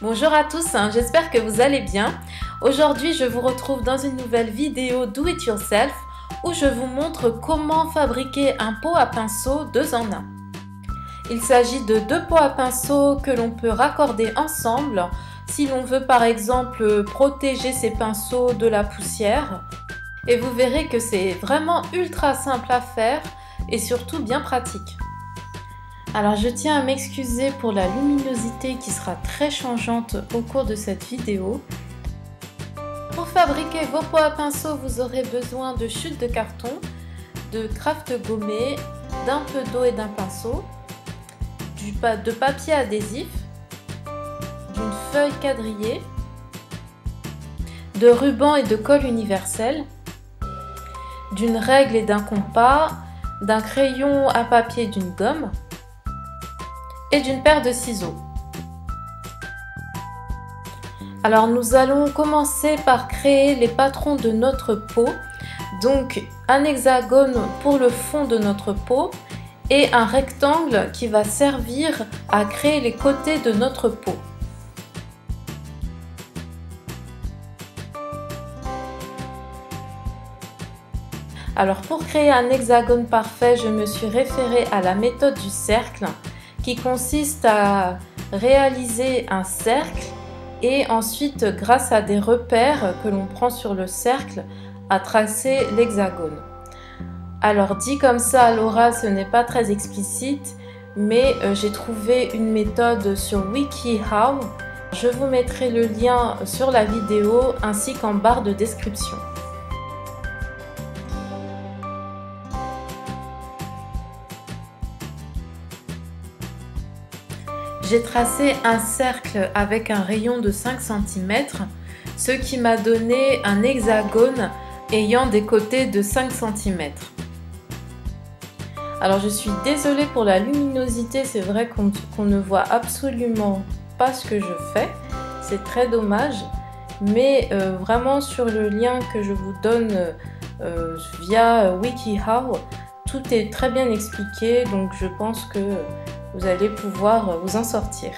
Bonjour à tous, j'espère que vous allez bien. Aujourd'hui, je vous retrouve dans une nouvelle vidéo Do It Yourself où je vous montre comment fabriquer un pot à pinceau 2 en 1. Il s'agit de 2 pots à pinceau que l'on peut raccorder ensemble si l'on veut par exemple protéger ses pinceaux de la poussière. Et vous verrez que c'est vraiment ultra simple à faire et surtout bien pratique. Alors je tiens à m'excuser pour la luminosité qui sera très changeante au cours de cette vidéo. Pour fabriquer vos pots à pinceau, vous aurez besoin de chutes de carton, de craft gommé, d'un peu d'eau et d'un pinceau, de papier adhésif, d'une feuille quadrillée, de ruban et de colle universelle, d'une règle et d'un compas, d'un crayon à papier et d'une gomme, et d'une paire de ciseaux. Alors nous allons commencer par créer les patrons de notre pot. Donc un hexagone pour le fond de notre pot et un rectangle qui va servir à créer les côtés de notre pot. Alors pour créer un hexagone parfait, je me suis référée à la méthode du cercle qui consiste à réaliser un cercle et ensuite, grâce à des repères que l'on prend sur le cercle, à tracer l'hexagone. Alors dit comme ça à l'oral, ce n'est pas très explicite, mais j'ai trouvé une méthode sur WikiHow. Je vous mettrai le lien sur la vidéo ainsi qu'en barre de description. J'ai tracé un cercle avec un rayon de 5 cm, ce qui m'a donné un hexagone ayant des côtés de 5 cm. Alors je suis désolée pour la luminosité, c'est vrai qu'on ne voit absolument pas ce que je fais, c'est très dommage, mais vraiment sur le lien que je vous donne via WikiHow, tout est très bien expliqué, donc je pense que vous allez pouvoir vous en sortir.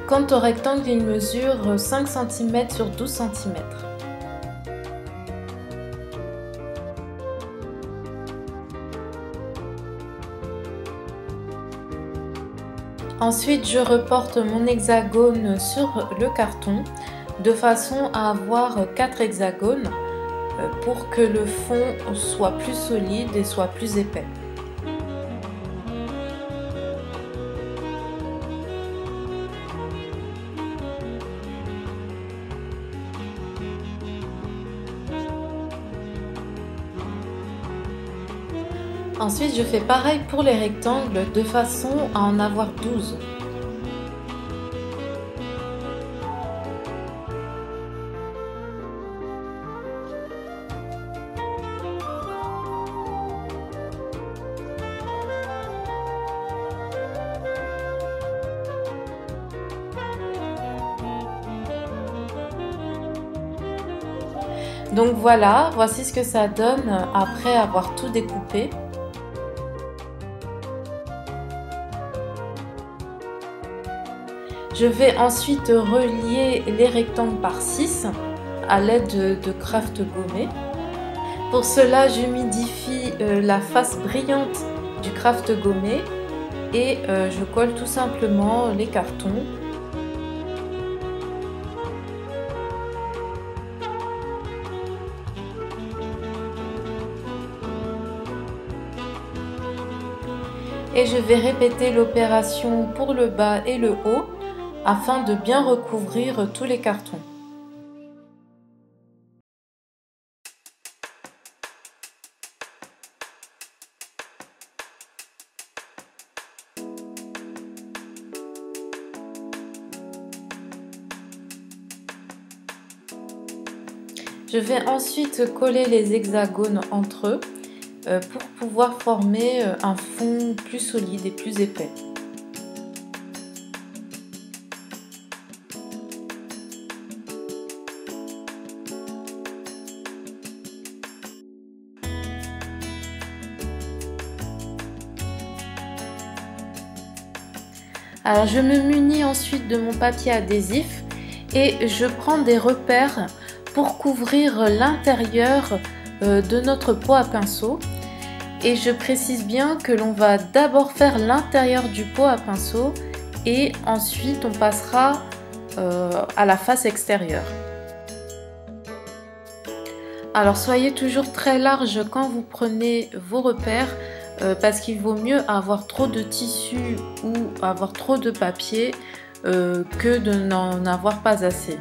Quant au rectangle, il mesure 5 cm sur 12 cm. Ensuite, je reporte mon hexagone sur le carton de façon à avoir 4 hexagones pour que le fond soit plus solide et soit plus épais. Ensuite, je fais pareil pour les rectangles de façon à en avoir 12. Donc voilà, voici ce que ça donne après avoir tout découpé. Je vais ensuite relier les rectangles par 6 à l'aide de craft gommé. Pour cela, j'humidifie la face brillante du craft gommé et je colle tout simplement les cartons. Et je vais répéter l'opération pour le bas et le haut afin de bien recouvrir tous les cartons. Je vais ensuite coller les hexagones entre eux pour pouvoir former un fond plus solide et plus épais. Alors je me munis ensuite de mon papier adhésif et je prends des repères pour couvrir l'intérieur de notre pot à pinceau. Et je précise bien que l'on va d'abord faire l'intérieur du pot à pinceau et ensuite on passera à la face extérieure. Alors soyez toujours très large quand vous prenez vos repères parce qu'il vaut mieux avoir trop de tissu ou avoir trop de papier que de n'en avoir pas assez.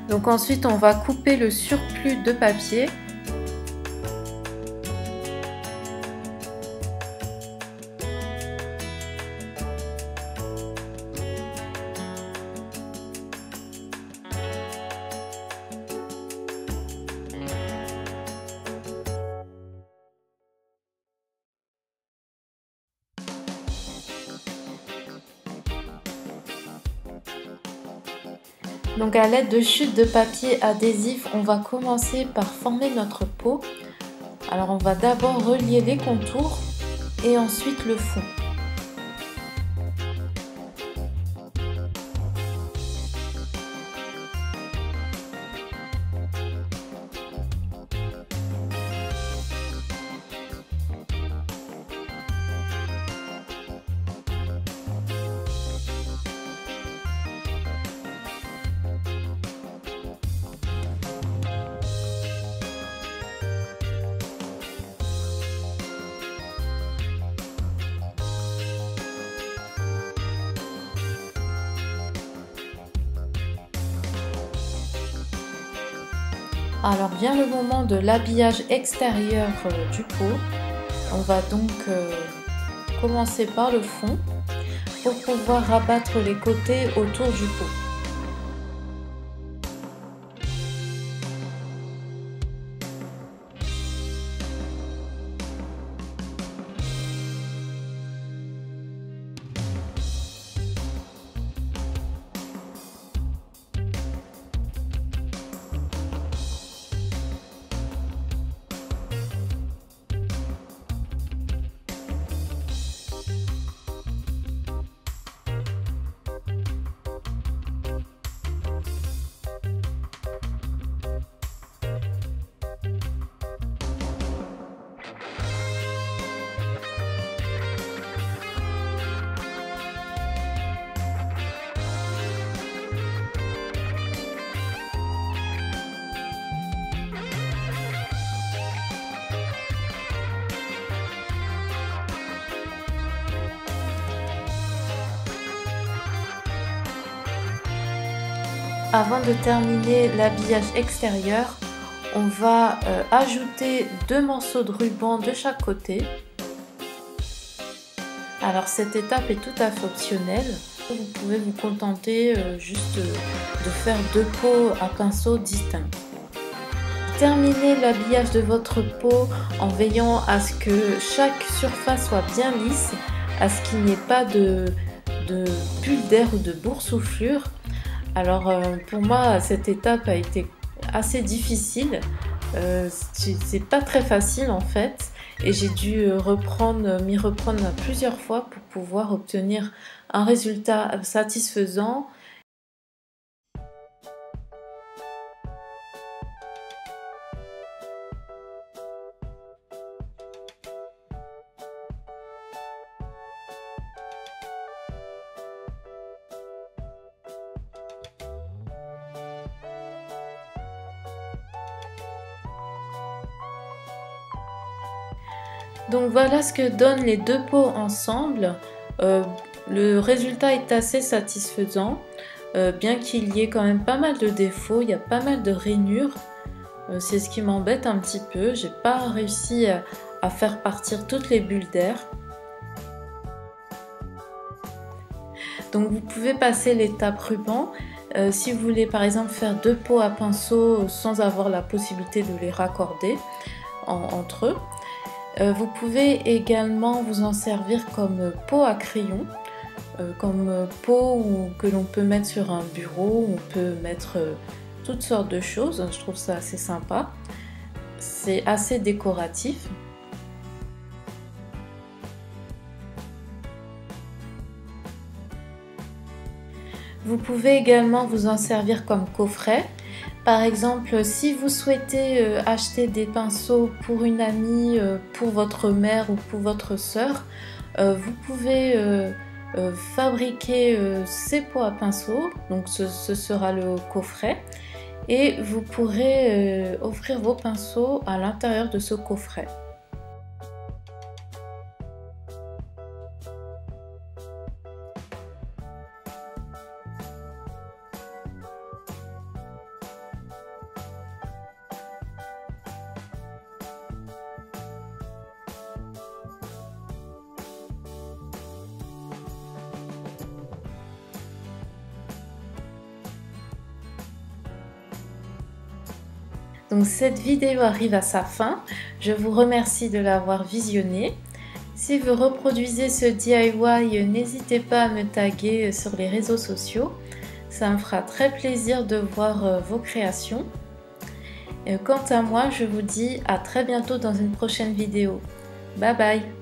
Donc ensuite on va couper le surplus de papier. Donc à l'aide de chutes de papier adhésif, on va commencer par former notre pot. Alors on va d'abord relier les contours et ensuite le fond. Alors vient le moment de l'habillage extérieur du pot. On va donc commencer par le fond pour pouvoir rabattre les côtés autour du pot. Avant de terminer l'habillage extérieur, on va ajouter 2 morceaux de ruban de chaque côté. Alors cette étape est tout à fait optionnelle. Vous pouvez vous contenter juste de faire 2 pots à pinceau distincts. Terminez l'habillage de votre pot en veillant à ce que chaque surface soit bien lisse, à ce qu'il n'y ait pas de bulles d'air ou de boursouflure. Alors pour moi cette étape a été assez difficile, c'est pas très facile en fait et j'ai dû m'y reprendre plusieurs fois pour pouvoir obtenir un résultat satisfaisant. Donc voilà ce que donnent les deux pots ensemble. Le résultat est assez satisfaisant, bien qu'il y ait quand même pas mal de défauts, il y a pas mal de rainures. C'est ce qui m'embête un petit peu, j'ai pas réussi à faire partir toutes les bulles d'air. Donc vous pouvez passer l'étape ruban. Si vous voulez par exemple faire deux pots à pinceau sans avoir la possibilité de les raccorder entre eux. Vous pouvez également vous en servir comme pot à crayon, comme pot que l'on peut mettre sur un bureau, on peut mettre toutes sortes de choses, je trouve ça assez sympa, c'est assez décoratif. Vous pouvez également vous en servir comme coffret. Par exemple, si vous souhaitez acheter des pinceaux pour une amie, pour votre mère ou pour votre sœur, vous pouvez fabriquer ces pots à pinceaux, donc ce sera le coffret, et vous pourrez offrir vos pinceaux à l'intérieur de ce coffret. Donc cette vidéo arrive à sa fin, je vous remercie de l'avoir visionnée. Si vous reproduisez ce DIY, n'hésitez pas à me taguer sur les réseaux sociaux, ça me fera très plaisir de voir vos créations. Quant à moi, je vous dis à très bientôt dans une prochaine vidéo. Bye bye!